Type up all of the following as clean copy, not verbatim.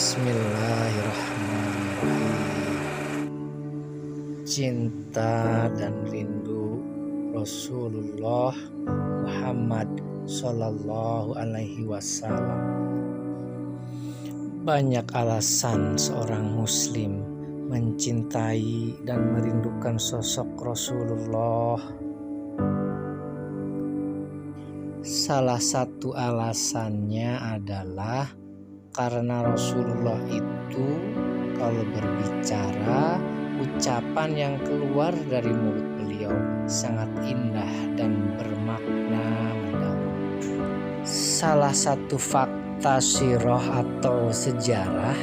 Bismillahirrahmanirrahim. Cinta dan rindu Rasulullah Muhammad Sallallahu Alaihi Wasallam. Banyak alasan seorang muslim mencintai dan merindukan sosok Rasulullah. Salah satu alasannya adalah karena Rasulullah itu kalau berbicara, ucapan yang keluar dari mulut beliau sangat indah dan bermakna mendalam. Salah satu fakta sirah atau sejarah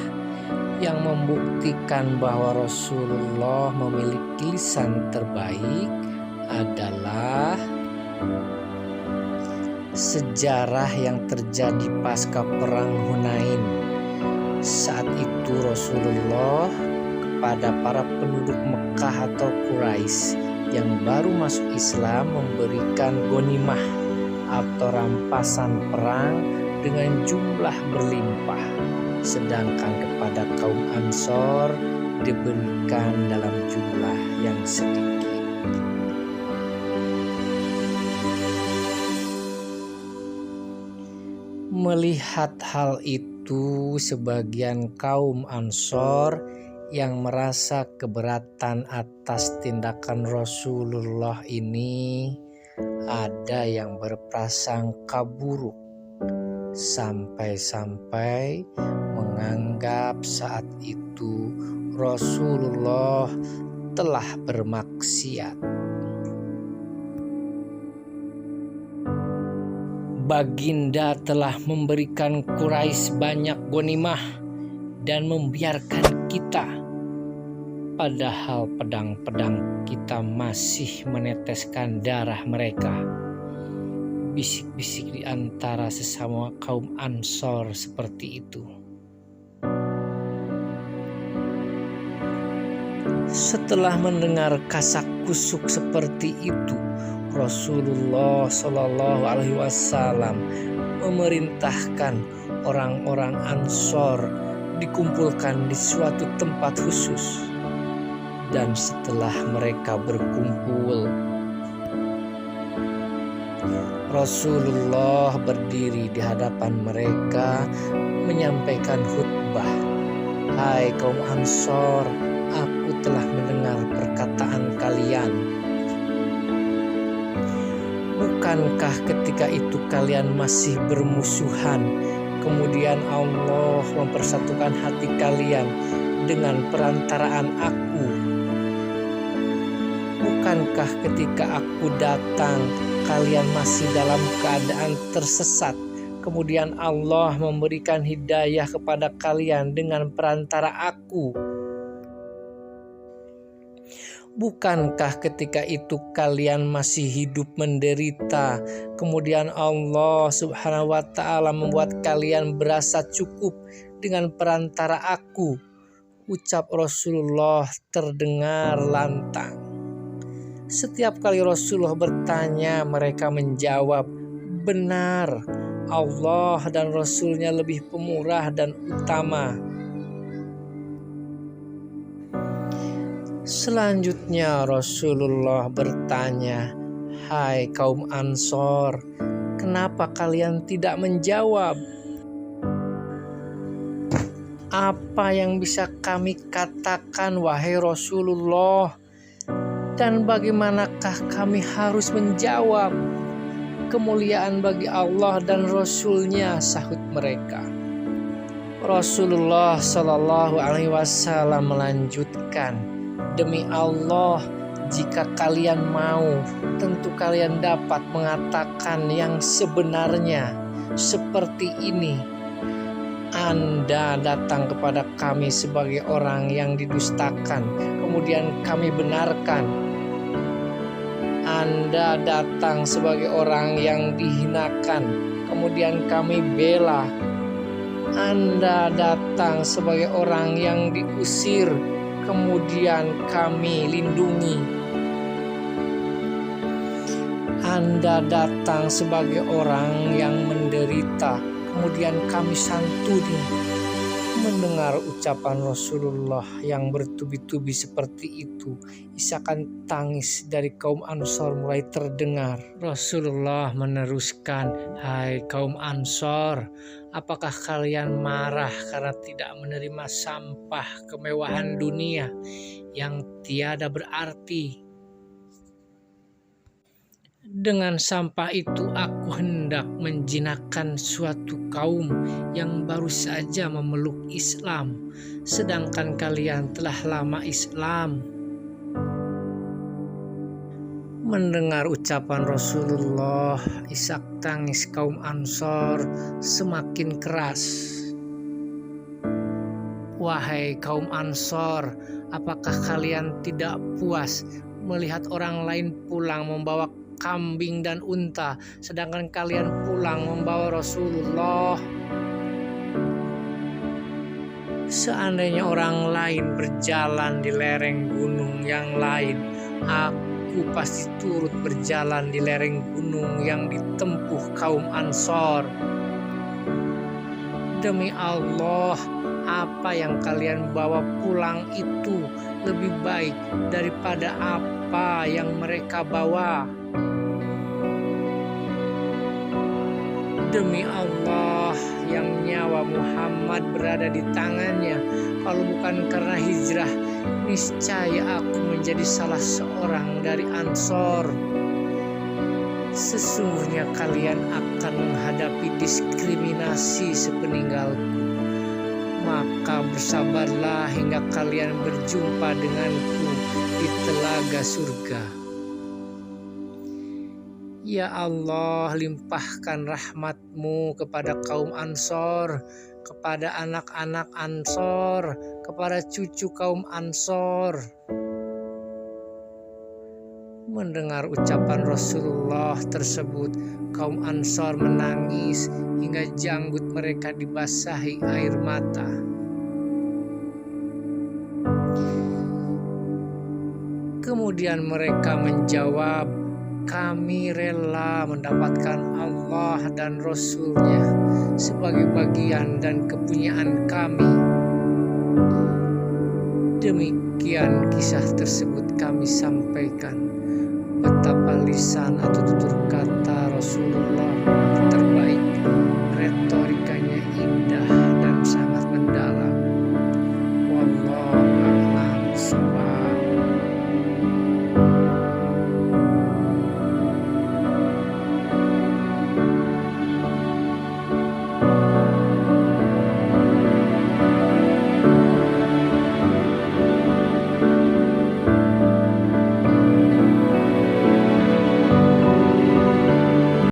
yang membuktikan bahwa Rasulullah memiliki lisan terbaik adalah sejarah yang terjadi pasca perang Hunain. Saat itu Rasulullah kepada para penduduk Mekah atau Quraisy yang baru masuk Islam memberikan ghanimah atau rampasan perang dengan jumlah berlimpah, sedangkan kepada kaum Ansor diberikan dalam jumlah yang sedikit. Melihat hal itu, sebagian kaum Ansor yang merasa keberatan atas tindakan Rasulullah ini, ada yang berprasangka buruk sampai-sampai menganggap saat itu Rasulullah telah bermaksiat. Baginda telah memberikan Quraisy banyak ghanimah dan membiarkan kita, padahal pedang-pedang kita masih meneteskan darah mereka. Bisik-bisik di antara sesama kaum Ansor seperti itu. Setelah mendengar kasak kusuk seperti itu, Rasulullah Shallallahu Alaihi Wasallam memerintahkan orang-orang Ansor dikumpulkan di suatu tempat khusus, dan setelah mereka berkumpul, Rasulullah berdiri di hadapan mereka menyampaikan khutbah. Hai kaum Ansor, aku telah mendengar perkataan kalian. Bukankah ketika itu kalian masih bermusuhan, kemudian Allah mempersatukan hati kalian dengan perantaraan aku? Bukankah ketika aku datang, kalian masih dalam keadaan tersesat, kemudian Allah memberikan hidayah kepada kalian dengan perantara aku? Bukankah ketika itu kalian masih hidup menderita, kemudian Allah Subhanahu wa Ta'ala membuat kalian berasa cukup dengan perantara aku? Ucap Rasulullah terdengar lantang. Setiap kali Rasulullah bertanya, mereka menjawab, benar, Allah dan Rasulnya lebih pemurah dan utama. Selanjutnya Rasulullah bertanya, hai kaum Ansor, kenapa kalian tidak menjawab? Apa yang bisa kami katakan wahai Rasulullah? Dan bagaimanakah kami harus menjawab? Kemuliaan bagi Allah dan Rasulnya, sahut mereka. Rasulullah Shallallahu Alaihi Wasallam melanjutkan, demi Allah, jika kalian mau, tentu kalian dapat mengatakan yang sebenarnya seperti ini. Anda datang kepada kami sebagai orang yang didustakan, kemudian kami benarkan. Anda datang sebagai orang yang dihinakan, kemudian kami bela. Anda datang sebagai orang yang diusir, kemudian kami lindungi. Anda datang sebagai orang yang menderita, kemudian kami santuni. Mendengar ucapan Rasulullah yang bertubi-tubi seperti itu, isakan tangis dari kaum Ansor mulai terdengar. Rasulullah meneruskan, "Hai kaum Ansor, apakah kalian marah karena tidak menerima sampah kemewahan dunia yang tiada berarti? Dengan sampah itu aku hendak menjinakkan suatu kaum yang baru saja memeluk Islam, sedangkan kalian telah lama Islam." Mendengar ucapan Rasulullah, isak tangis kaum Ansor semakin keras. "Wahai kaum Ansor, apakah kalian tidak puas melihat orang lain pulang membawa kambing dan unta, sedangkan kalian pulang membawa Rasulullah? Seandainya orang lain berjalan di lereng gunung yang lain, aku pasti turut berjalan di lereng gunung yang ditempuh kaum Ansor. Demi Allah, apa yang kalian bawa pulang itu lebih baik daripada apa yang mereka bawa. Demi Allah yang nyawa Muhammad berada di tangannya, kalau bukan karena hijrah, niscaya aku menjadi salah seorang dari Ansor. Sesungguhnya kalian akan menghadapi diskriminasi sepeninggalku. Maka bersabarlah hingga kalian berjumpa denganku di telaga surga. Ya Allah, limpahkan rahmat-Mu kepada kaum Ansor, kepada anak-anak Ansor, kepada cucu kaum Ansor." Mendengar ucapan Rasulullah tersebut, kaum Ansor menangis hingga janggut mereka dibasahi air mata. Kemudian mereka menjawab, "Kami rela mendapatkan Allah dan Rasul-Nya sebagai bagian dan kepunyaan kami." Demikian kisah tersebut kami sampaikan. Betapa lisan atau tutur kata Rasulullah